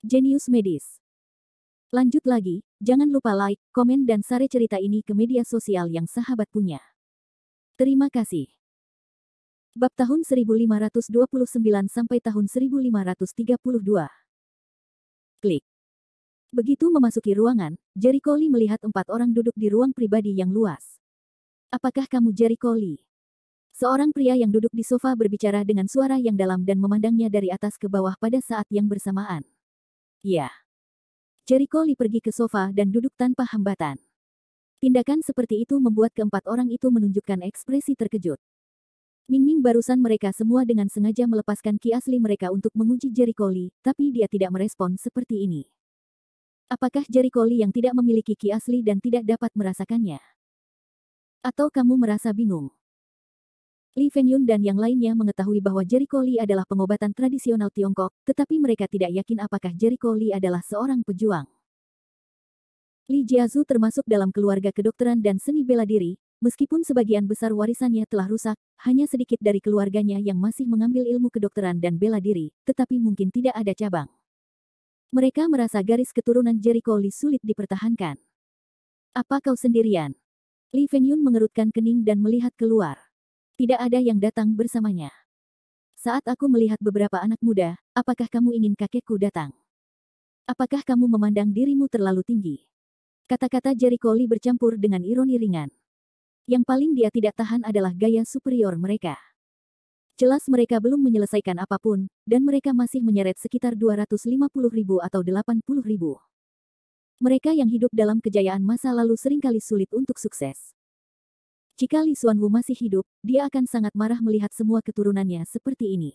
Jenius Medis. Lanjut lagi, jangan lupa like, komen dan share cerita ini ke media sosial yang sahabat punya. Terima kasih. Bab tahun 1529 sampai tahun 1532. Klik. Begitu memasuki ruangan, Jericho Lee melihat 4 orang duduk di ruang pribadi yang luas. Apakah kamu Jericho Lee? Seorang pria yang duduk di sofa berbicara dengan suara yang dalam dan memandangnya dari atas ke bawah pada saat yang bersamaan. Ya. Jericho Lee pergi ke sofa dan duduk tanpa hambatan. Tindakan seperti itu membuat keempat orang itu menunjukkan ekspresi terkejut. Ming-Ming barusan mereka semua dengan sengaja melepaskan ki asli mereka untuk menguji Jericho Lee, tapi dia tidak merespon seperti ini. Apakah Jericho Lee yang tidak memiliki ki asli dan tidak dapat merasakannya? Atau kamu merasa bingung? Li Fengyun dan yang lainnya mengetahui bahwa Jericho Lee adalah pengobatan tradisional Tiongkok, tetapi mereka tidak yakin apakah Jericho Lee adalah seorang pejuang. Li Jiazu termasuk dalam keluarga kedokteran dan seni bela diri, meskipun sebagian besar warisannya telah rusak, hanya sedikit dari keluarganya yang masih mengambil ilmu kedokteran dan bela diri, tetapi mungkin tidak ada cabang. Mereka merasa garis keturunan Jericho Lee sulit dipertahankan. Apa kau sendirian? Li Fengyun mengerutkan kening dan melihat keluar. Tidak ada yang datang bersamanya. Saat aku melihat beberapa anak muda, apakah kamu ingin kakekku datang? Apakah kamu memandang dirimu terlalu tinggi? Kata-kata Jericho Lee bercampur dengan ironi ringan. Yang paling dia tidak tahan adalah gaya superior mereka. Jelas mereka belum menyelesaikan apapun, dan mereka masih menyeret sekitar 250.000 atau 80.000. Mereka yang hidup dalam kejayaan masa lalu seringkali sulit untuk sukses. Jika Li Xuanwu masih hidup, dia akan sangat marah melihat semua keturunannya seperti ini.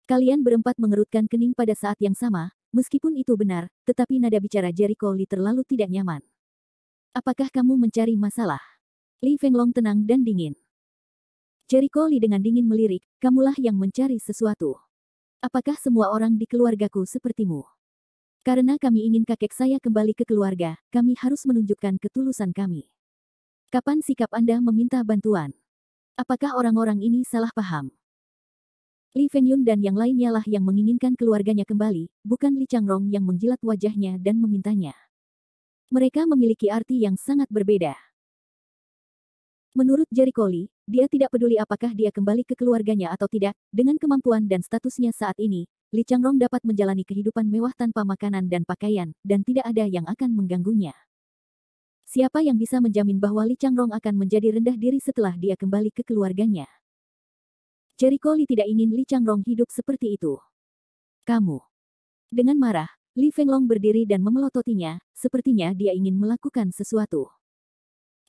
Kalian berempat mengerutkan kening pada saat yang sama, meskipun itu benar, tetapi nada bicara Jericho Lee terlalu tidak nyaman. Apakah kamu mencari masalah? Li Fenglong tenang dan dingin. Jericho Lee dengan dingin melirik, kamulah yang mencari sesuatu. Apakah semua orang di keluargaku sepertimu? Karena kami ingin kakek saya kembali ke keluarga, kami harus menunjukkan ketulusan kami. Kapan sikap Anda meminta bantuan? Apakah orang-orang ini salah paham? Li Fengyun dan yang lainnya lah yang menginginkan keluarganya kembali, bukan Li Changrong yang menjilat wajahnya dan memintanya. Mereka memiliki arti yang sangat berbeda. Menurut Jericho Lee, dia tidak peduli apakah dia kembali ke keluarganya atau tidak, dengan kemampuan dan statusnya saat ini, Li Changrong dapat menjalani kehidupan mewah tanpa makanan dan pakaian, dan tidak ada yang akan mengganggunya. Siapa yang bisa menjamin bahwa Li Changrong akan menjadi rendah diri setelah dia kembali ke keluarganya? Jericho Lee tidak ingin Li Changrong hidup seperti itu. Kamu. Dengan marah, Li Fenglong berdiri dan memelototinya, sepertinya dia ingin melakukan sesuatu.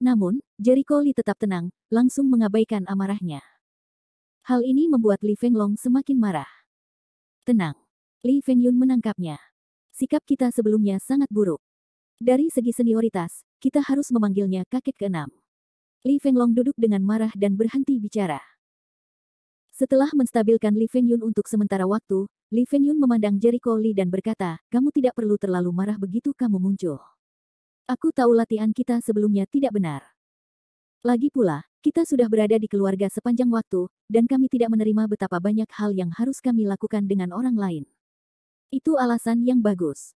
Namun, Jericho Lee tetap tenang, langsung mengabaikan amarahnya. Hal ini membuat Li Fenglong semakin marah. Tenang. Li Fengyun menangkapnya. Sikap kita sebelumnya sangat buruk. Dari segi senioritas, kita harus memanggilnya kakek keenam. Li Fenglong duduk dengan marah dan berhenti bicara. Setelah menstabilkan Li Fengyun untuk sementara waktu, Li Fengyun memandang Jericho Lee dan berkata, kamu tidak perlu terlalu marah begitu kamu muncul. Aku tahu latihan kita sebelumnya tidak benar. Lagi pula, kita sudah berada di keluarga sepanjang waktu, dan kami tidak menerima betapa banyak hal yang harus kami lakukan dengan orang lain. Itu alasan yang bagus.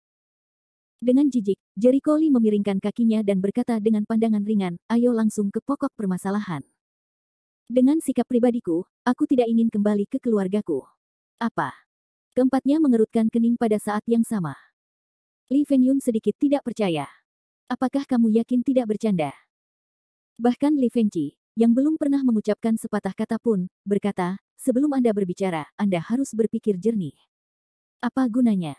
Dengan jijik, Jericho Lee memiringkan kakinya dan berkata dengan pandangan ringan, ayo langsung ke pokok permasalahan. Dengan sikap pribadiku, aku tidak ingin kembali ke keluargaku. Apa? Keempatnya mengerutkan kening pada saat yang sama. Li Fengyun sedikit tidak percaya. Apakah kamu yakin tidak bercanda? Bahkan Li Fengqi, yang belum pernah mengucapkan sepatah kata pun, berkata, sebelum Anda berbicara, Anda harus berpikir jernih. Apa gunanya?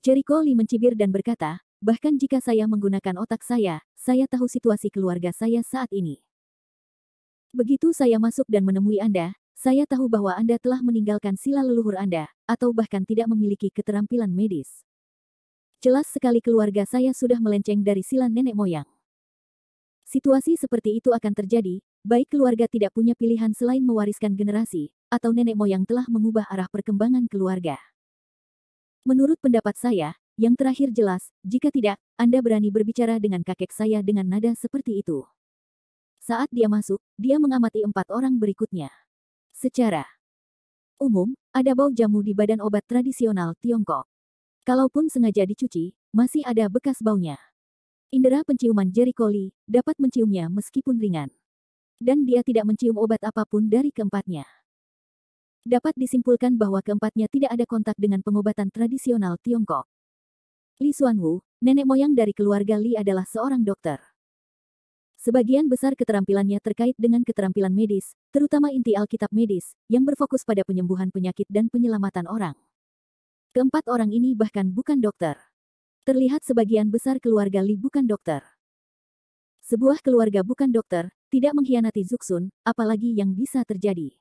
Jericho Lee mencibir dan berkata, bahkan jika saya menggunakan otak saya tahu situasi keluarga saya saat ini. Begitu saya masuk dan menemui Anda, saya tahu bahwa Anda telah meninggalkan sila leluhur Anda, atau bahkan tidak memiliki keterampilan medis. Jelas sekali keluarga saya sudah melenceng dari sila nenek moyang. Situasi seperti itu akan terjadi, baik keluarga tidak punya pilihan selain mewariskan generasi, atau nenek moyang telah mengubah arah perkembangan keluarga. Menurut pendapat saya, yang terakhir jelas, jika tidak, Anda berani berbicara dengan kakek saya dengan nada seperti itu. Saat dia masuk, dia mengamati 4 orang berikutnya. Secara umum, ada bau jamu di badan obat tradisional Tiongkok. Kalaupun sengaja dicuci, masih ada bekas baunya. Indera penciuman Jericho Lee dapat menciumnya meskipun ringan. Dan dia tidak mencium obat apapun dari keempatnya. Dapat disimpulkan bahwa keempatnya tidak ada kontak dengan pengobatan tradisional Tiongkok. Li Xuanwu, nenek moyang dari keluarga Li adalah seorang dokter. Sebagian besar keterampilannya terkait dengan keterampilan medis, terutama inti Alkitab medis, yang berfokus pada penyembuhan penyakit dan penyelamatan orang. Keempat orang ini bahkan bukan dokter. Terlihat sebagian besar keluarga Li bukan dokter. Sebuah keluarga bukan dokter, tidak mengkhianati Zuxun, apalagi yang bisa terjadi.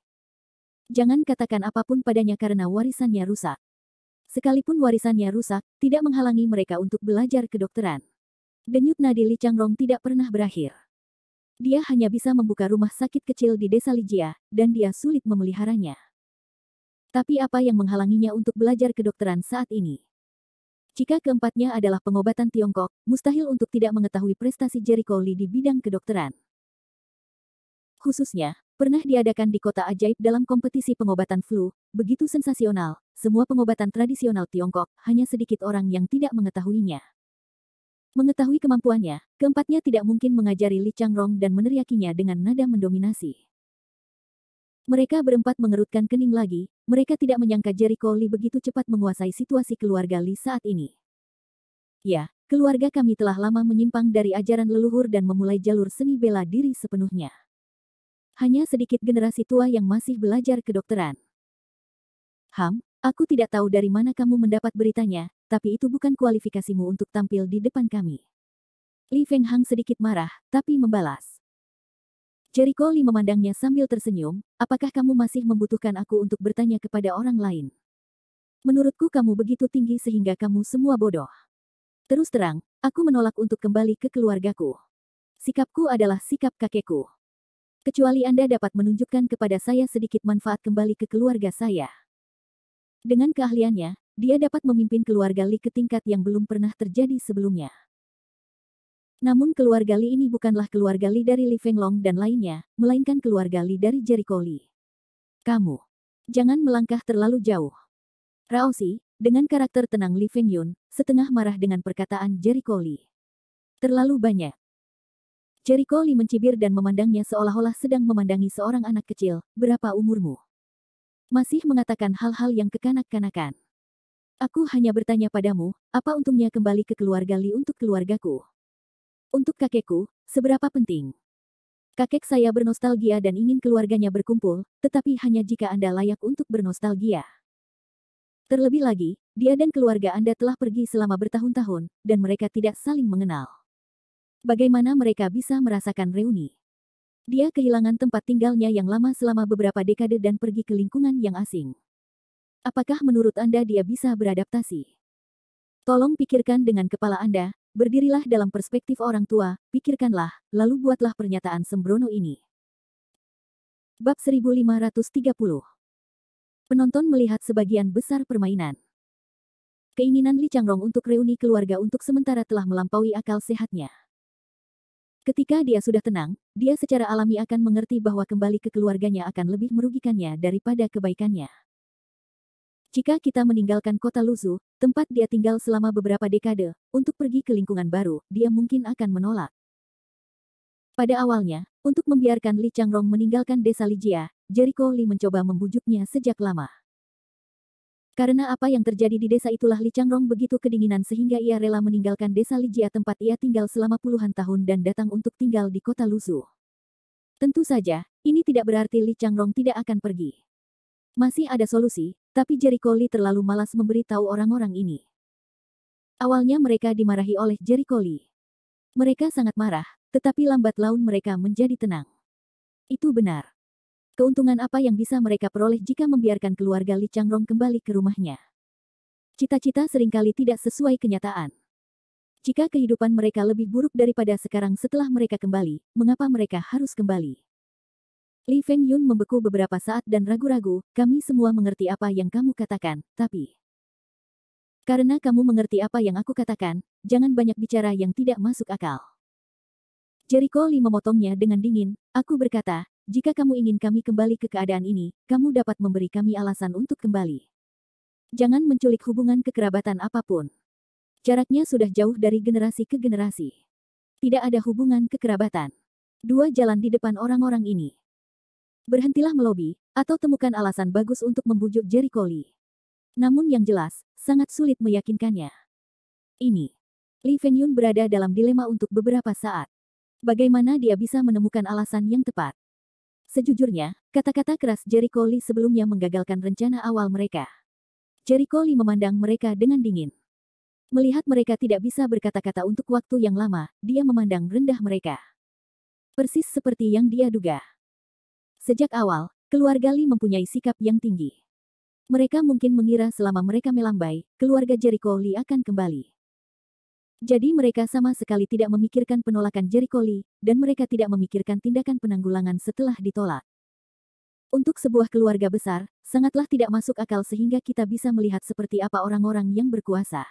Jangan katakan apapun padanya karena warisannya rusak. Sekalipun warisannya rusak, tidak menghalangi mereka untuk belajar kedokteran. Denyut nadi Li Changrong tidak pernah berakhir. Dia hanya bisa membuka rumah sakit kecil di desa Lijia, dan dia sulit memeliharanya. Tapi apa yang menghalanginya untuk belajar kedokteran saat ini? Jika keempatnya adalah pengobatan Tiongkok, mustahil untuk tidak mengetahui prestasi Jericho Lee di bidang kedokteran. Khususnya, pernah diadakan di kota ajaib dalam kompetisi pengobatan flu, begitu sensasional, semua pengobatan tradisional Tiongkok, hanya sedikit orang yang tidak mengetahuinya. Mengetahui kemampuannya, keempatnya tidak mungkin mengajari Li Changrong dan meneriakinya dengan nada mendominasi. Mereka berempat mengerutkan kening lagi, mereka tidak menyangka Jericho Lee begitu cepat menguasai situasi keluarga Lee saat ini. Ya, keluarga kami telah lama menyimpang dari ajaran leluhur dan memulai jalur seni bela diri sepenuhnya. Hanya sedikit generasi tua yang masih belajar kedokteran. Aku tidak tahu dari mana kamu mendapat beritanya, tapi itu bukan kualifikasimu untuk tampil di depan kami. Li Fenghang sedikit marah, tapi membalas. Jericho Lee memandangnya sambil tersenyum, apakah kamu masih membutuhkan aku untuk bertanya kepada orang lain? Menurutku kamu begitu tinggi sehingga kamu semua bodoh. Terus terang, aku menolak untuk kembali ke keluargaku. Sikapku adalah sikap kakekku. Kecuali Anda dapat menunjukkan kepada saya sedikit manfaat kembali ke keluarga saya. Dengan keahliannya, dia dapat memimpin keluarga Li ke tingkat yang belum pernah terjadi sebelumnya. Namun keluarga Li ini bukanlah keluarga Li dari Li Fenglong dan lainnya, melainkan keluarga Li dari Jericho Lee. Kamu jangan melangkah terlalu jauh. Raosi, dengan karakter tenang Li Fengyun, setengah marah dengan perkataan Jericho Lee. Terlalu banyak. Jericho Lee mencibir dan memandangnya seolah-olah sedang memandangi seorang anak kecil, berapa umurmu? Masih mengatakan hal-hal yang kekanak-kanakan. Aku hanya bertanya padamu, apa untungnya kembali ke keluarga Li untuk keluargaku? Untuk kakekku, seberapa penting? Kakek saya bernostalgia dan ingin keluarganya berkumpul, tetapi hanya jika Anda layak untuk bernostalgia. Terlebih lagi, dia dan keluarga Anda telah pergi selama bertahun-tahun, dan mereka tidak saling mengenal. Bagaimana mereka bisa merasakan reuni? Dia kehilangan tempat tinggalnya yang lama selama beberapa dekade dan pergi ke lingkungan yang asing. Apakah menurut Anda dia bisa beradaptasi? Tolong pikirkan dengan kepala Anda, berdirilah dalam perspektif orang tua, pikirkanlah, lalu buatlah pernyataan sembrono ini. Bab 1530. Penonton melihat sebagian besar permainan. Keinginan Li Changrong untuk reuni keluarga untuk sementara telah melampaui akal sehatnya. Ketika dia sudah tenang, dia secara alami akan mengerti bahwa kembali ke keluarganya akan lebih merugikannya daripada kebaikannya. Jika kita meninggalkan kota Luzu, tempat dia tinggal selama beberapa dekade, untuk pergi ke lingkungan baru, dia mungkin akan menolak. Pada awalnya, untuk membiarkan Li Changrong meninggalkan desa Lijia, Jericho Lee mencoba membujuknya sejak lama. Karena apa yang terjadi di desa itulah Li Changrong begitu kedinginan sehingga ia rela meninggalkan desa Lijia tempat ia tinggal selama puluhan tahun dan datang untuk tinggal di kota Luzu. Tentu saja, ini tidak berarti Li Changrong tidak akan pergi. Masih ada solusi, tapi Jericho Lee terlalu malas memberi tahu orang-orang ini. Awalnya mereka dimarahi oleh Jericho Lee. Mereka sangat marah, tetapi lambat laun mereka menjadi tenang. Itu benar. Keuntungan apa yang bisa mereka peroleh jika membiarkan keluarga Li Changrong kembali ke rumahnya? Cita-cita seringkali tidak sesuai kenyataan. Jika kehidupan mereka lebih buruk daripada sekarang setelah mereka kembali, mengapa mereka harus kembali? Li Fengyun membeku beberapa saat dan ragu-ragu, kami semua mengerti apa yang kamu katakan, tapi... Karena kamu mengerti apa yang aku katakan, jangan banyak bicara yang tidak masuk akal. Jericho Lee memotongnya dengan dingin, aku berkata, jika kamu ingin kami kembali ke keadaan ini, kamu dapat memberi kami alasan untuk kembali. Jangan menculik hubungan kekerabatan apapun. Jaraknya sudah jauh dari generasi ke generasi. Tidak ada hubungan kekerabatan. Dua jalan di depan orang-orang ini. Berhentilah melobi, atau temukan alasan bagus untuk membujuk Jericho Lee. Namun yang jelas, sangat sulit meyakinkannya. Ini. Lee Fengyun berada dalam dilema untuk beberapa saat. Bagaimana dia bisa menemukan alasan yang tepat? Sejujurnya, kata-kata keras Jericho Lee sebelumnya menggagalkan rencana awal mereka. Jericho Lee memandang mereka dengan dingin. Melihat mereka tidak bisa berkata-kata untuk waktu yang lama, dia memandang rendah mereka. Persis seperti yang dia duga. Sejak awal, keluarga Lee mempunyai sikap yang tinggi. Mereka mungkin mengira selama mereka melambai, keluarga Jericho Lee akan kembali. Jadi mereka sama sekali tidak memikirkan penolakan Jericho Lee, dan mereka tidak memikirkan tindakan penanggulangan setelah ditolak. Untuk sebuah keluarga besar, sangatlah tidak masuk akal sehingga kita bisa melihat seperti apa orang-orang yang berkuasa.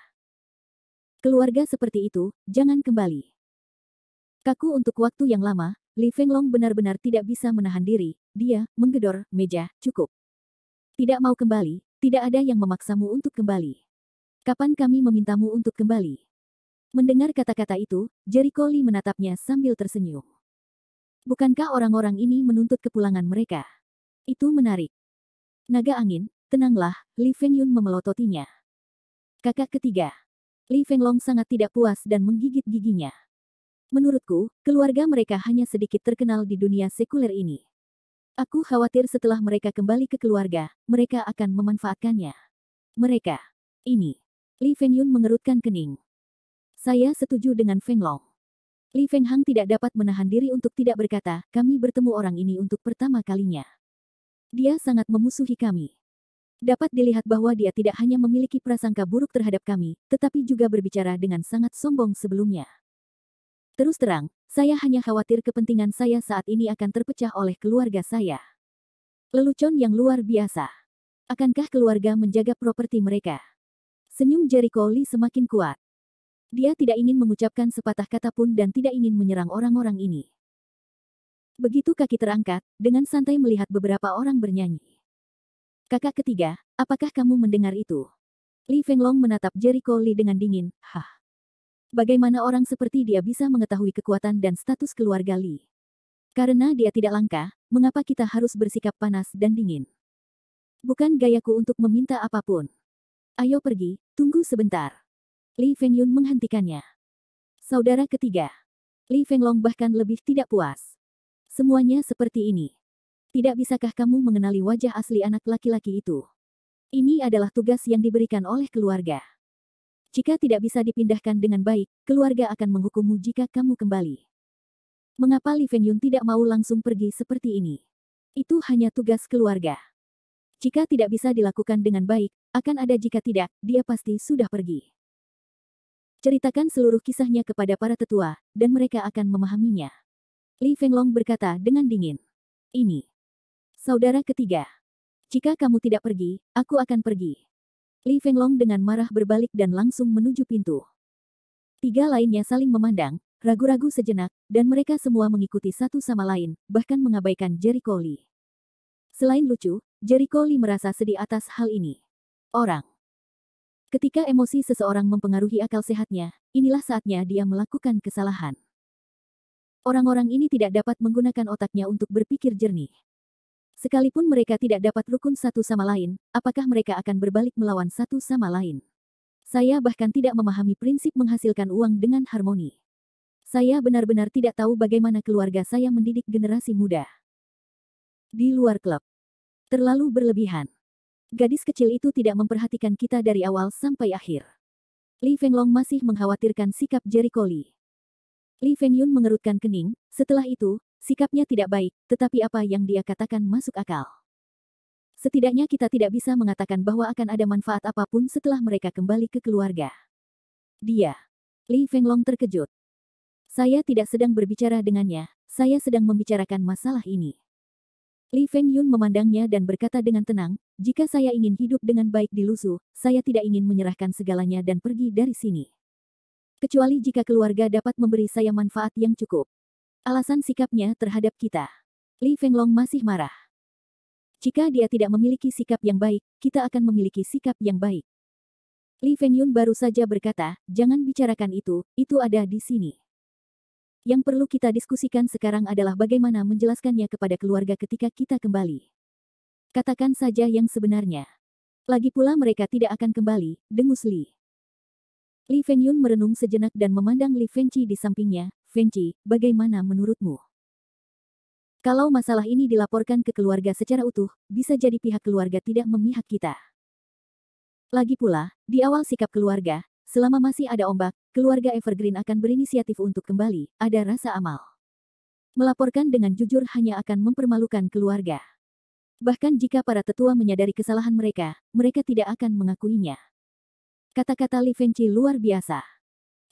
Keluarga seperti itu, jangan kembali. Kaku untuk waktu yang lama, Li Fenglong benar-benar tidak bisa menahan diri, dia menggedor meja, cukup. Tidak mau kembali, tidak ada yang memaksamu untuk kembali. Kapan kami memintamu untuk kembali? Mendengar kata-kata itu, Jericho Lee menatapnya sambil tersenyum. Bukankah orang-orang ini menuntut kepulangan mereka? Itu menarik. Naga angin, tenanglah, Li Fengyun memelototinya. Kakak ketiga. Li Fenglong sangat tidak puas dan menggigit giginya. Menurutku, keluarga mereka hanya sedikit terkenal di dunia sekuler ini. Aku khawatir setelah mereka kembali ke keluarga, mereka akan memanfaatkannya. Mereka. Ini. Li Fengyun mengerutkan kening. Saya setuju dengan Fenglong. Li Fenghang tidak dapat menahan diri untuk tidak berkata, kami bertemu orang ini untuk pertama kalinya. Dia sangat memusuhi kami. Dapat dilihat bahwa dia tidak hanya memiliki prasangka buruk terhadap kami, tetapi juga berbicara dengan sangat sombong sebelumnya. Terus terang, saya hanya khawatir kepentingan saya saat ini akan terpecah oleh keluarga saya. Lelucon yang luar biasa. Akankah keluarga menjaga properti mereka? Senyum Jericho Lee semakin kuat. Dia tidak ingin mengucapkan sepatah kata pun dan tidak ingin menyerang orang-orang ini. Begitu kaki terangkat, dengan santai melihat beberapa orang bernyanyi. Kakak ketiga, apakah kamu mendengar itu? Li Fenglong menatap Jericho Lee dengan dingin, hah. Bagaimana orang seperti dia bisa mengetahui kekuatan dan status keluarga Lee? Karena dia tidak langka, mengapa kita harus bersikap panas dan dingin? Bukan gayaku untuk meminta apapun. Ayo pergi, tunggu sebentar. Li Fengyun menghentikannya. Saudara ketiga. Li Fenglong bahkan lebih tidak puas. Semuanya seperti ini. Tidak bisakah kamu mengenali wajah asli anak laki-laki itu? Ini adalah tugas yang diberikan oleh keluarga. Jika tidak bisa dipindahkan dengan baik, keluarga akan menghukummu jika kamu kembali. Mengapa Li Fengyun tidak mau langsung pergi seperti ini? Itu hanya tugas keluarga. Jika tidak bisa dilakukan dengan baik, akan ada jika tidak, dia pasti sudah pergi. Ceritakan seluruh kisahnya kepada para tetua, dan mereka akan memahaminya. Li Fenglong berkata dengan dingin. Ini. Saudara ketiga. Jika kamu tidak pergi, aku akan pergi. Li Fenglong dengan marah berbalik dan langsung menuju pintu. Tiga lainnya saling memandang, ragu-ragu sejenak, dan mereka semua mengikuti satu sama lain, bahkan mengabaikan Jericho Lee. Selain lucu, Jericho Lee merasa sedih atas hal ini. Orang. Ketika emosi seseorang mempengaruhi akal sehatnya, inilah saatnya dia melakukan kesalahan. Orang-orang ini tidak dapat menggunakan otaknya untuk berpikir jernih. Sekalipun mereka tidak dapat rukun satu sama lain, apakah mereka akan berbalik melawan satu sama lain? Saya bahkan tidak memahami prinsip menghasilkan uang dengan harmoni. Saya benar-benar tidak tahu bagaimana keluarga saya mendidik generasi muda. Di luar klub. Terlalu berlebihan. Gadis kecil itu tidak memperhatikan kita dari awal sampai akhir. Li Fenglong masih mengkhawatirkan sikap Jericho Lee. Li Fengyun mengerutkan kening, setelah itu, sikapnya tidak baik, tetapi apa yang dia katakan masuk akal. Setidaknya kita tidak bisa mengatakan bahwa akan ada manfaat apapun setelah mereka kembali ke keluarga. Dia. Li Fenglong terkejut. Saya tidak sedang berbicara dengannya, saya sedang membicarakan masalah ini. Li Fengyun memandangnya dan berkata dengan tenang, jika saya ingin hidup dengan baik di Lusu, saya tidak ingin menyerahkan segalanya dan pergi dari sini. Kecuali jika keluarga dapat memberi saya manfaat yang cukup. Alasan sikapnya terhadap kita. Li Fenglong masih marah. Jika dia tidak memiliki sikap yang baik, kita akan memiliki sikap yang baik. Li Fengyun baru saja berkata, jangan bicarakan itu ada di sini. Yang perlu kita diskusikan sekarang adalah bagaimana menjelaskannya kepada keluarga ketika kita kembali. Katakan saja yang sebenarnya. Lagi pula mereka tidak akan kembali, dengus Li. Li Fengyun merenung sejenak dan memandang Li Fengqi di sampingnya. Fengqi, bagaimana menurutmu? Kalau masalah ini dilaporkan ke keluarga secara utuh, bisa jadi pihak keluarga tidak memihak kita. Lagi pula, di awal sikap keluarga, selama masih ada ombak, keluarga Evergreen akan berinisiatif untuk kembali, ada rasa amal. Melaporkan dengan jujur hanya akan mempermalukan keluarga. Bahkan jika para tetua menyadari kesalahan mereka, mereka tidak akan mengakuinya. Kata-kata Li Fengqi luar biasa.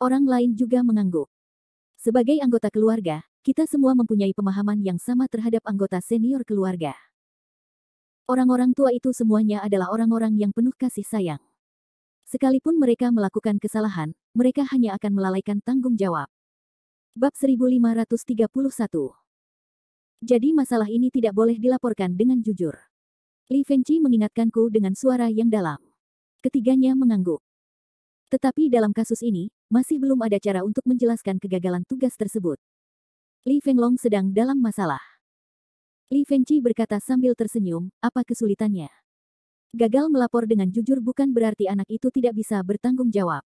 Orang lain juga mengangguk. Sebagai anggota keluarga, kita semua mempunyai pemahaman yang sama terhadap anggota senior keluarga. Orang-orang tua itu semuanya adalah orang-orang yang penuh kasih sayang. Sekalipun mereka melakukan kesalahan, mereka hanya akan melalaikan tanggung jawab. Bab 1531. Jadi masalah ini tidak boleh dilaporkan dengan jujur. Li Fengqi mengingatkanku dengan suara yang dalam. Ketiganya mengangguk. Tetapi dalam kasus ini, masih belum ada cara untuk menjelaskan kegagalan tugas tersebut. Li Fenglong sedang dalam masalah. Li Fengqi berkata sambil tersenyum, apa kesulitannya? Gagal melapor dengan jujur bukan berarti anak itu tidak bisa bertanggung jawab.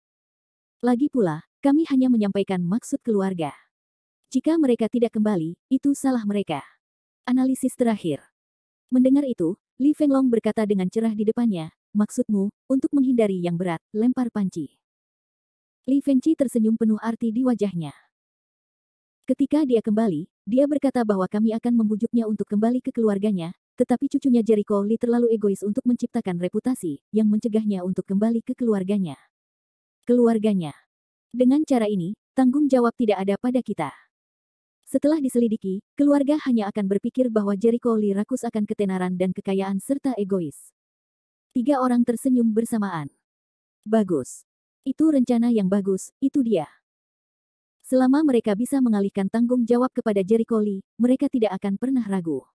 Lagi pula, kami hanya menyampaikan maksud keluarga. Jika mereka tidak kembali, itu salah mereka. Analisis terakhir. Mendengar itu, Li Fenglong berkata dengan cerah di depannya, maksudmu, untuk menghindari yang berat, lempar panci. Li Fengqi tersenyum penuh arti di wajahnya. Ketika dia kembali, dia berkata bahwa kami akan membujuknya untuk kembali ke keluarganya, tetapi cucunya Jericho Li terlalu egois untuk menciptakan reputasi, yang mencegahnya untuk kembali ke keluarganya. Keluarganya. Dengan cara ini, tanggung jawab tidak ada pada kita. Setelah diselidiki, keluarga hanya akan berpikir bahwa Jericho Li rakus akan ketenaran dan kekayaan serta egois. 3 orang tersenyum bersamaan. Bagus. Itu rencana yang bagus, itu dia. Selama mereka bisa mengalihkan tanggung jawab kepada Jericho Li, mereka tidak akan pernah ragu.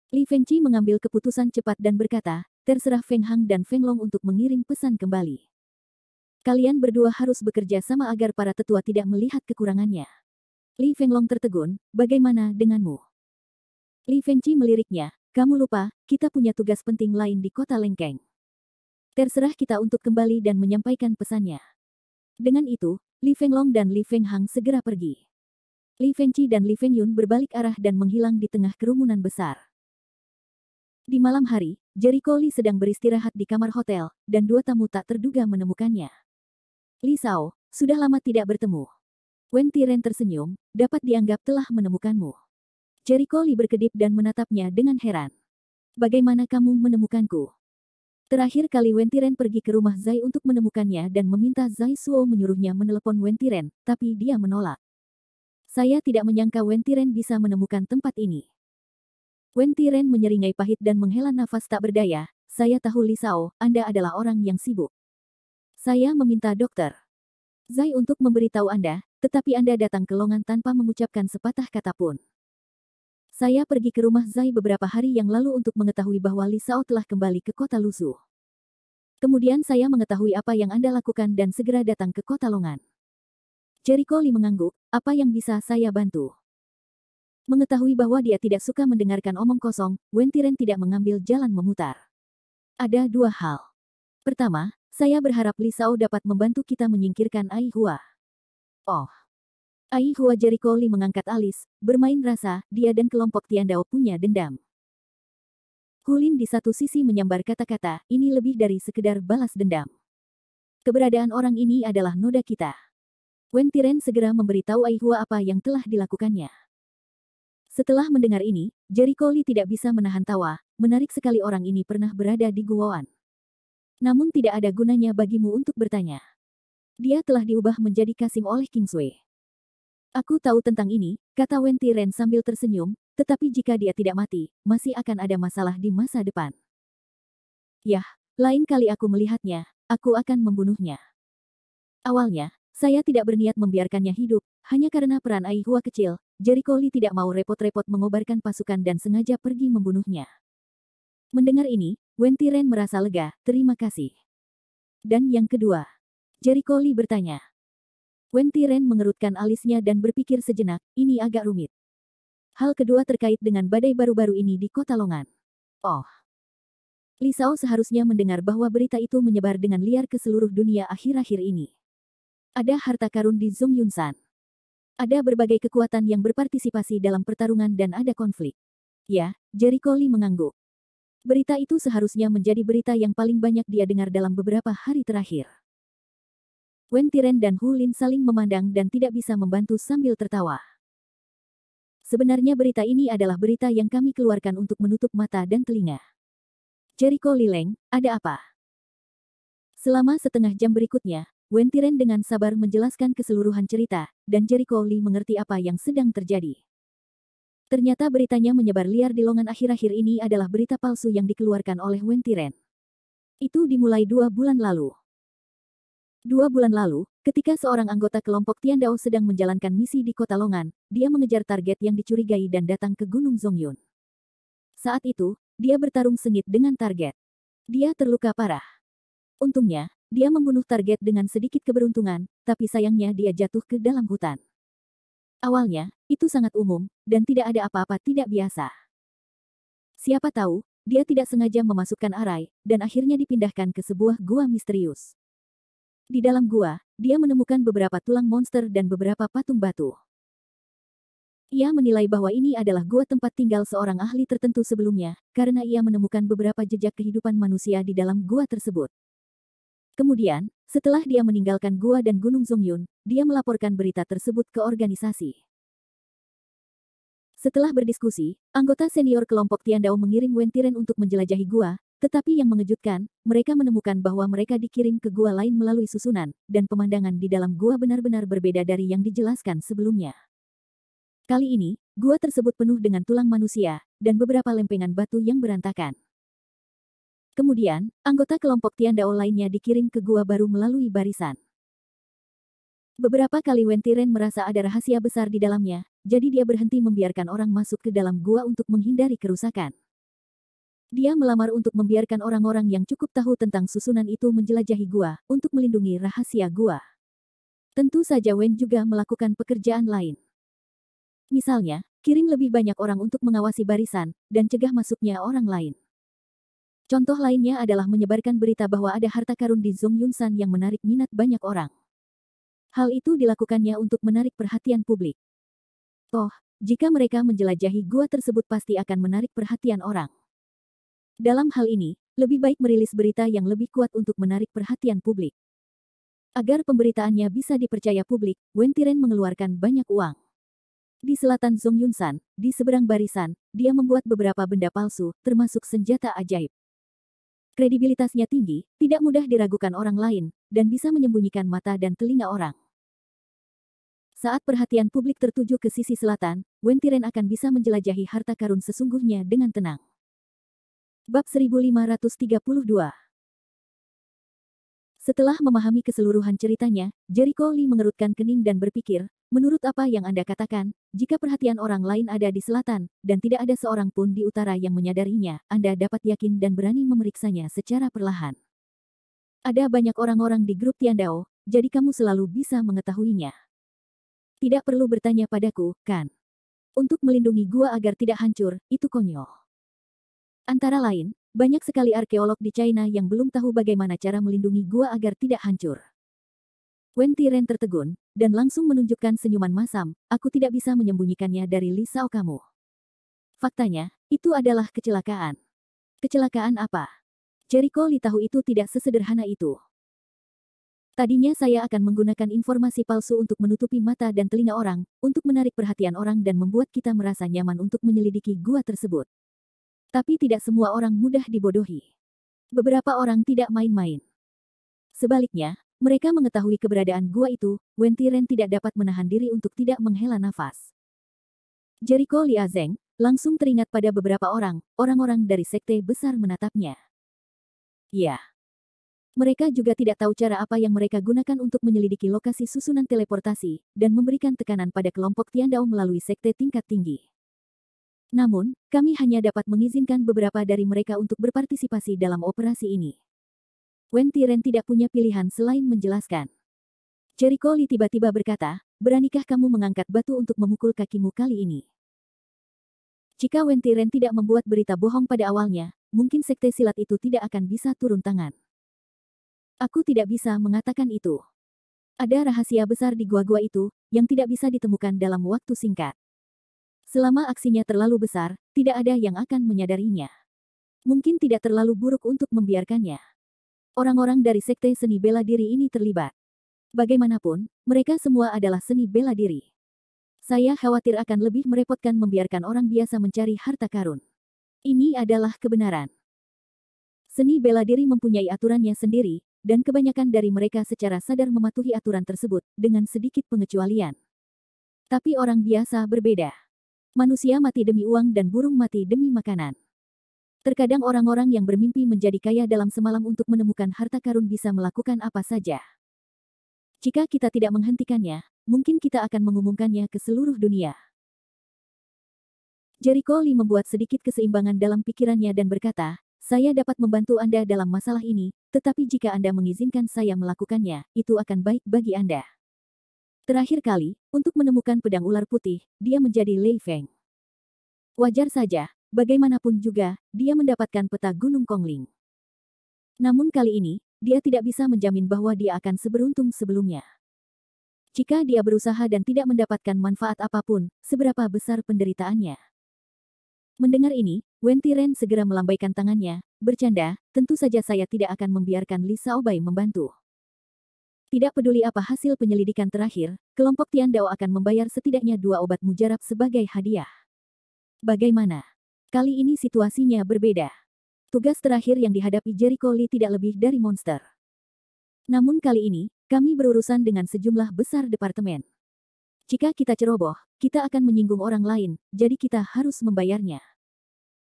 Li Fengqi mengambil keputusan cepat dan berkata, terserah Feng Hang dan Feng Long untuk mengirim pesan kembali. Kalian berdua harus bekerja sama agar para tetua tidak melihat kekurangannya. Li Feng Long tertegun, bagaimana denganmu? Li Fengqi meliriknya, kamu lupa, kita punya tugas penting lain di kota Lengkeng. Terserah kita untuk kembali dan menyampaikan pesannya. Dengan itu, Li Feng Long dan Li Feng Hang segera pergi. Li Fengqi dan Li Fengyun berbalik arah dan menghilang di tengah kerumunan besar. Di malam hari, Jericho Li sedang beristirahat di kamar hotel, dan 2 tamu tak terduga menemukannya. Li Sao, sudah lama tidak bertemu. Wen Tiren tersenyum, dapat dianggap telah menemukanmu. Jericho Li berkedip dan menatapnya dengan heran. Bagaimana kamu menemukanku? Terakhir kali Wen Tiren pergi ke rumah Zai untuk menemukannya dan meminta Zai Suo menyuruhnya menelepon Wen Tiren, tapi dia menolak. Saya tidak menyangka Wen Tiren bisa menemukan tempat ini. Wen Tiren menyeringai pahit dan menghela nafas tak berdaya, saya tahu Li Sao, Anda adalah orang yang sibuk. Saya meminta dokter Zai untuk memberitahu Anda, tetapi Anda datang ke Longan tanpa mengucapkan sepatah kata pun. Saya pergi ke rumah Zai beberapa hari yang lalu untuk mengetahui bahwa Li Sao telah kembali ke kota Lusu. Kemudian saya mengetahui apa yang Anda lakukan dan segera datang ke kota Longan. Jericho Li mengangguk, apa yang bisa saya bantu? Mengetahui bahwa dia tidak suka mendengarkan omong kosong, Wen Tiren tidak mengambil jalan memutar. Ada 2 hal. Pertama, saya berharap Li Sao dapat membantu kita menyingkirkan Ai Hua. Oh. Ai Hua. Jericho Li mengangkat alis, bermain rasa, dia dan kelompok Tiandao punya dendam. Hulin di satu sisi menyambar kata-kata, ini lebih dari sekedar balas dendam. Keberadaan orang ini adalah noda kita. Wen Tiren segera memberitahu Ai Hua apa yang telah dilakukannya. Setelah mendengar ini, Jericho Li tidak bisa menahan tawa, menarik sekali orang ini pernah berada di Guoan. Namun tidak ada gunanya bagimu untuk bertanya. Dia telah diubah menjadi Kasim oleh King Sui. Aku tahu tentang ini, kata Wen Tiren sambil tersenyum, tetapi jika dia tidak mati, masih akan ada masalah di masa depan. Yah, lain kali aku melihatnya, aku akan membunuhnya. Awalnya, saya tidak berniat membiarkannya hidup, hanya karena peran Ai Hua kecil, Jericho Li tidak mau repot-repot mengobarkan pasukan dan sengaja pergi membunuhnya. Mendengar ini, Wen Tiren merasa lega, terima kasih. Dan yang kedua, Jericho Lee bertanya. Wen Tiren mengerutkan alisnya dan berpikir sejenak, ini agak rumit. Hal kedua terkait dengan badai baru-baru ini di kota Longan. Oh. Li Shao seharusnya mendengar bahwa berita itu menyebar dengan liar ke seluruh dunia akhir-akhir ini. Ada harta karun di Zongyunsan. Ada berbagai kekuatan yang berpartisipasi dalam pertarungan dan ada konflik. Ya, Jericho Lee mengangguk. Berita itu seharusnya menjadi berita yang paling banyak dia dengar dalam beberapa hari terakhir. Wen Tiren dan Hu Lin saling memandang dan tidak bisa membantu sambil tertawa. Sebenarnya berita ini adalah berita yang kami keluarkan untuk menutup mata dan telinga. Jericho Lee Leng, ada apa? Selama setengah jam berikutnya, Wen Tiren dengan sabar menjelaskan keseluruhan cerita, dan Jericho Lee mengerti apa yang sedang terjadi. Ternyata beritanya menyebar liar di Longan akhir-akhir ini adalah berita palsu yang dikeluarkan oleh Wen Tiren. Itu dimulai 2 bulan lalu. 2 bulan lalu, ketika seorang anggota kelompok Tiandao sedang menjalankan misi di kota Longan, dia mengejar target yang dicurigai dan datang ke Gunung Zongyun. Saat itu, dia bertarung sengit dengan target. Dia terluka parah. Untungnya, dia membunuh target dengan sedikit keberuntungan, tapi sayangnya dia jatuh ke dalam hutan. Awalnya, itu sangat umum, dan tidak ada apa-apa tidak biasa. Siapa tahu, dia tidak sengaja memasukkan arai, dan akhirnya dipindahkan ke sebuah gua misterius. Di dalam gua, dia menemukan beberapa tulang monster dan beberapa patung batu. Ia menilai bahwa ini adalah gua tempat tinggal seorang ahli tertentu sebelumnya, karena ia menemukan beberapa jejak kehidupan manusia di dalam gua tersebut. Kemudian, setelah dia meninggalkan gua dan Gunung Zongyun, dia melaporkan berita tersebut ke organisasi. Setelah berdiskusi, anggota senior kelompok Tiandao mengirim Wen Tiren untuk menjelajahi gua, tetapi yang mengejutkan, mereka menemukan bahwa mereka dikirim ke gua lain melalui susunan, dan pemandangan di dalam gua benar-benar berbeda dari yang dijelaskan sebelumnya. Kali ini, gua tersebut penuh dengan tulang manusia, dan beberapa lempengan batu yang berantakan. Kemudian, anggota kelompok Tiandao lainnya dikirim ke gua baru melalui barisan. Beberapa kali Wen Tiren merasa ada rahasia besar di dalamnya, jadi dia berhenti membiarkan orang masuk ke dalam gua untuk menghindari kerusakan. Dia melamar untuk membiarkan orang-orang yang cukup tahu tentang susunan itu menjelajahi gua, untuk melindungi rahasia gua. Tentu saja Wen juga melakukan pekerjaan lain. Misalnya, kirim lebih banyak orang untuk mengawasi barisan, dan cegah masuknya orang lain. Contoh lainnya adalah menyebarkan berita bahwa ada harta karun di Zongyunsan yang menarik minat banyak orang. Hal itu dilakukannya untuk menarik perhatian publik. Oh, jika mereka menjelajahi gua tersebut pasti akan menarik perhatian orang. Dalam hal ini, lebih baik merilis berita yang lebih kuat untuk menarik perhatian publik. Agar pemberitaannya bisa dipercaya publik, Wen Tiren mengeluarkan banyak uang. Di selatan Zongyunsan, di seberang barisan, dia membuat beberapa benda palsu, termasuk senjata ajaib. Kredibilitasnya tinggi, tidak mudah diragukan orang lain, dan bisa menyembunyikan mata dan telinga orang. Saat perhatian publik tertuju ke sisi selatan, Wen Tiren akan bisa menjelajahi harta karun sesungguhnya dengan tenang. Bab 1532. Setelah memahami keseluruhan ceritanya, Jericho Lee mengerutkan kening dan berpikir, menurut apa yang Anda katakan, jika perhatian orang lain ada di selatan, dan tidak ada seorang pun di utara yang menyadarinya, Anda dapat yakin dan berani memeriksanya secara perlahan. Ada banyak orang-orang di grup Tiandao, jadi kamu selalu bisa mengetahuinya. Tidak perlu bertanya padaku, kan? Untuk melindungi gua agar tidak hancur, itu konyol. Antara lain, banyak sekali arkeolog di China yang belum tahu bagaimana cara melindungi gua agar tidak hancur. Wen Tiren tertegun, dan langsung menunjukkan senyuman masam, aku tidak bisa menyembunyikannya dari Li Shao kamu. Faktanya, itu adalah kecelakaan. Kecelakaan apa? Jericho Lee tahu itu tidak sesederhana itu. Tadinya saya akan menggunakan informasi palsu untuk menutupi mata dan telinga orang, untuk menarik perhatian orang dan membuat kita merasa nyaman untuk menyelidiki gua tersebut. Tapi tidak semua orang mudah dibodohi. Beberapa orang tidak main-main. Sebaliknya, mereka mengetahui keberadaan gua itu, Wen Tiren tidak dapat menahan diri untuk tidak menghela nafas. Jericho Lee Azeng langsung teringat pada beberapa orang-orang dari sekte besar menatapnya. Ya. Mereka juga tidak tahu cara apa yang mereka gunakan untuk menyelidiki lokasi susunan teleportasi, dan memberikan tekanan pada kelompok Tiandao melalui sekte tingkat tinggi. Namun, kami hanya dapat mengizinkan beberapa dari mereka untuk berpartisipasi dalam operasi ini. Wen Tiren tidak punya pilihan selain menjelaskan. Jericho Lee tiba-tiba berkata, beranikah kamu mengangkat batu untuk memukul kakimu kali ini? Jika Wen Tiren tidak membuat berita bohong pada awalnya, mungkin sekte silat itu tidak akan bisa turun tangan. Aku tidak bisa mengatakan itu. Ada rahasia besar di gua-gua itu, yang tidak bisa ditemukan dalam waktu singkat. Selama aksinya terlalu besar, tidak ada yang akan menyadarinya. Mungkin tidak terlalu buruk untuk membiarkannya. Orang-orang dari sekte seni bela diri ini terlibat. Bagaimanapun, mereka semua adalah seni bela diri. Saya khawatir akan lebih merepotkan membiarkan orang biasa mencari harta karun. Ini adalah kebenaran. Seni bela diri mempunyai aturannya sendiri, dan kebanyakan dari mereka secara sadar mematuhi aturan tersebut, dengan sedikit pengecualian. Tapi orang biasa berbeda. Manusia mati demi uang dan burung mati demi makanan. Terkadang orang-orang yang bermimpi menjadi kaya dalam semalam untuk menemukan harta karun bisa melakukan apa saja. Jika kita tidak menghentikannya, mungkin kita akan mengumumkannya ke seluruh dunia. Jericho Lee membuat sedikit keseimbangan dalam pikirannya dan berkata, saya dapat membantu Anda dalam masalah ini, tetapi jika Anda mengizinkan saya melakukannya, itu akan baik bagi Anda. Terakhir kali, untuk menemukan pedang ular putih, dia menjadi Lei Feng. Wajar saja, bagaimanapun juga, dia mendapatkan peta Gunung Kongling. Namun kali ini, dia tidak bisa menjamin bahwa dia akan seberuntung sebelumnya. Jika dia berusaha dan tidak mendapatkan manfaat apapun, seberapa besar penderitaannya. Mendengar ini, Wen Tiren segera melambaikan tangannya, bercanda, tentu saja saya tidak akan membiarkan Li Shaobai membantu. Tidak peduli apa hasil penyelidikan terakhir, kelompok Tian Dao akan membayar setidaknya 2 obat mujarab sebagai hadiah. Bagaimana? Kali ini situasinya berbeda. Tugas terakhir yang dihadapi Jericho Lee tidak lebih dari monster. Namun kali ini, kami berurusan dengan sejumlah besar departemen. Jika kita ceroboh, kita akan menyinggung orang lain, jadi kita harus membayarnya.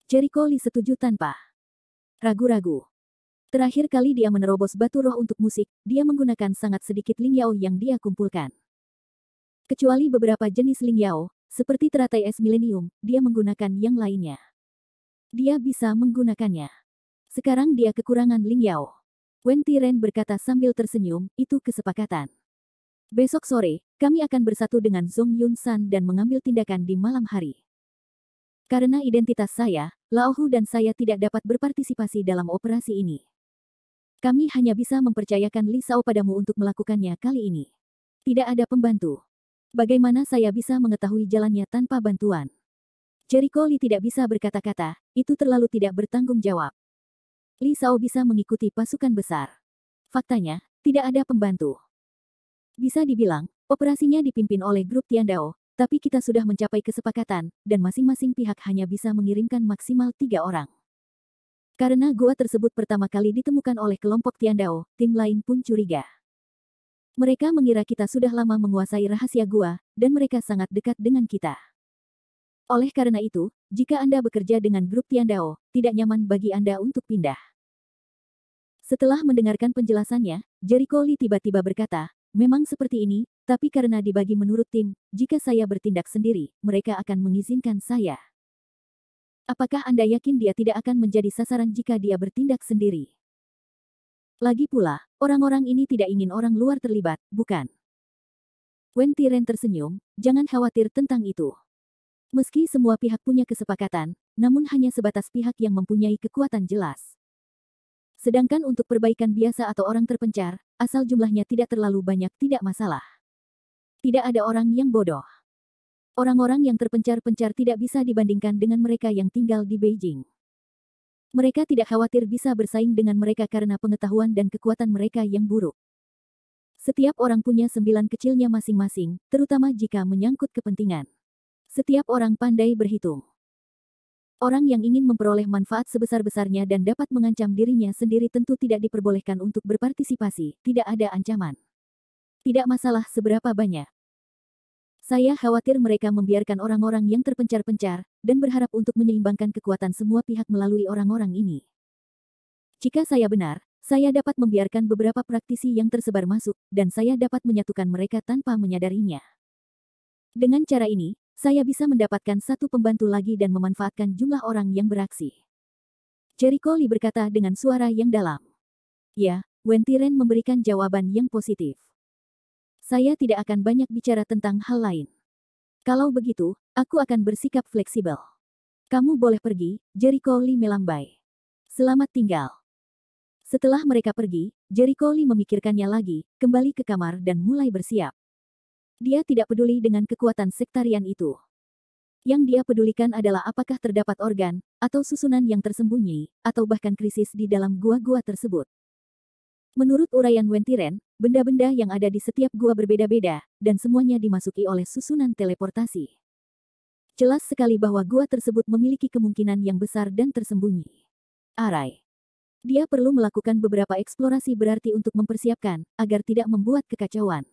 Jericho Lee setuju tanpa ragu-ragu. Terakhir kali dia menerobos batu roh untuk musik, dia menggunakan sangat sedikit lingyao yang dia kumpulkan. Kecuali beberapa jenis lingyao, seperti teratai es milenium, dia menggunakan yang lainnya. Dia bisa menggunakannya. Sekarang dia kekurangan lingyao. Wen Tiren berkata sambil tersenyum, itu kesepakatan. Besok sore, kami akan bersatu dengan Zhong Yun San dan mengambil tindakan di malam hari. Karena identitas saya, Lao Hu dan saya tidak dapat berpartisipasi dalam operasi ini. Kami hanya bisa mempercayakan Li Shao padamu untuk melakukannya kali ini. Tidak ada pembantu. Bagaimana saya bisa mengetahui jalannya tanpa bantuan? Jericho Lee tidak bisa berkata-kata, itu terlalu tidak bertanggung jawab. Li Shao bisa mengikuti pasukan besar. Faktanya, tidak ada pembantu. Bisa dibilang, operasinya dipimpin oleh grup Tian Dao, tapi kita sudah mencapai kesepakatan, dan masing-masing pihak hanya bisa mengirimkan maksimal 3 orang. Karena gua tersebut pertama kali ditemukan oleh kelompok Tian Dao, tim lain pun curiga. Mereka mengira kita sudah lama menguasai rahasia gua, dan mereka sangat dekat dengan kita. Oleh karena itu, jika Anda bekerja dengan grup Tian Dao, tidak nyaman bagi Anda untuk pindah. Setelah mendengarkan penjelasannya, Jericho Lee tiba-tiba berkata, memang seperti ini, tapi karena dibagi menurut tim, jika saya bertindak sendiri, mereka akan mengizinkan saya. Apakah Anda yakin dia tidak akan menjadi sasaran jika dia bertindak sendiri? Lagi pula, orang-orang ini tidak ingin orang luar terlibat, bukan? Wen Tiren tersenyum, jangan khawatir tentang itu. Meski semua pihak punya kesepakatan, namun hanya sebatas pihak yang mempunyai kekuatan jelas. Sedangkan untuk perbaikan biasa atau orang terpencar, asal jumlahnya tidak terlalu banyak tidak masalah. Tidak ada orang yang bodoh. Orang-orang yang terpencar-pencar tidak bisa dibandingkan dengan mereka yang tinggal di Beijing. Mereka tidak khawatir bisa bersaing dengan mereka karena pengetahuan dan kekuatan mereka yang buruk. Setiap orang punya 9 kecilnya masing-masing, terutama jika menyangkut kepentingan. Setiap orang pandai berhitung. Orang yang ingin memperoleh manfaat sebesar-besarnya dan dapat mengancam dirinya sendiri tentu tidak diperbolehkan untuk berpartisipasi, tidak ada ancaman. Tidak masalah seberapa banyak. Saya khawatir mereka membiarkan orang-orang yang terpencar-pencar, dan berharap untuk menyeimbangkan kekuatan semua pihak melalui orang-orang ini. Jika saya benar, saya dapat membiarkan beberapa praktisi yang tersebar masuk, dan saya dapat menyatukan mereka tanpa menyadarinya. Dengan cara ini, saya bisa mendapatkan satu pembantu lagi dan memanfaatkan jumlah orang yang beraksi. Jericho Lee berkata dengan suara yang dalam. Ya, Wen Tiren memberikan jawaban yang positif. Saya tidak akan banyak bicara tentang hal lain. Kalau begitu, aku akan bersikap fleksibel. Kamu boleh pergi, Jericho Lee melambai. Selamat tinggal. Setelah mereka pergi, Jericho Lee memikirkannya lagi, kembali ke kamar dan mulai bersiap. Dia tidak peduli dengan kekuatan sektarian itu. Yang dia pedulikan adalah apakah terdapat organ, atau susunan yang tersembunyi, atau bahkan krisis di dalam gua-gua tersebut. Menurut uraian Wen Tiren, benda-benda yang ada di setiap gua berbeda-beda, dan semuanya dimasuki oleh susunan teleportasi. Jelas sekali bahwa gua tersebut memiliki kemungkinan yang besar dan tersembunyi. Arai. Dia perlu melakukan beberapa eksplorasi berarti untuk mempersiapkan, agar tidak membuat kekacauan.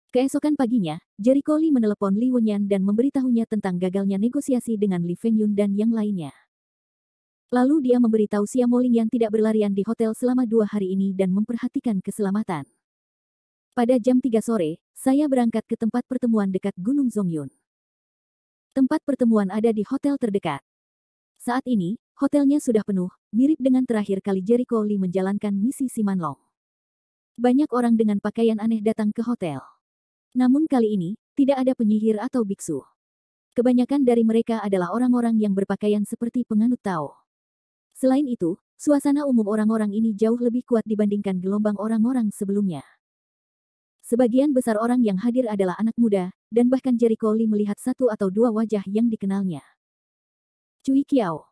Keesokan paginya, Jericho Lee menelepon Li Wenyan dan memberitahunya tentang gagalnya negosiasi dengan Li Fengyun dan yang lainnya. Lalu dia memberitahu Xiao Lingyan tidak berlarian di hotel selama 2 hari ini dan memperhatikan keselamatan. Pada jam 3 sore, saya berangkat ke tempat pertemuan dekat Gunung Zongyun. Tempat pertemuan ada di hotel terdekat. Saat ini, hotelnya sudah penuh, mirip dengan terakhir kali Jericho Lee menjalankan misi Simanlong. Banyak orang dengan pakaian aneh datang ke hotel. Namun kali ini, tidak ada penyihir atau biksu. Kebanyakan dari mereka adalah orang-orang yang berpakaian seperti penganut Tao. Selain itu, suasana umum orang-orang ini jauh lebih kuat dibandingkan gelombang orang-orang sebelumnya. Sebagian besar orang yang hadir adalah anak muda, dan bahkan Jericho Lee melihat 1 atau 2 wajah yang dikenalnya. Cui Qiao,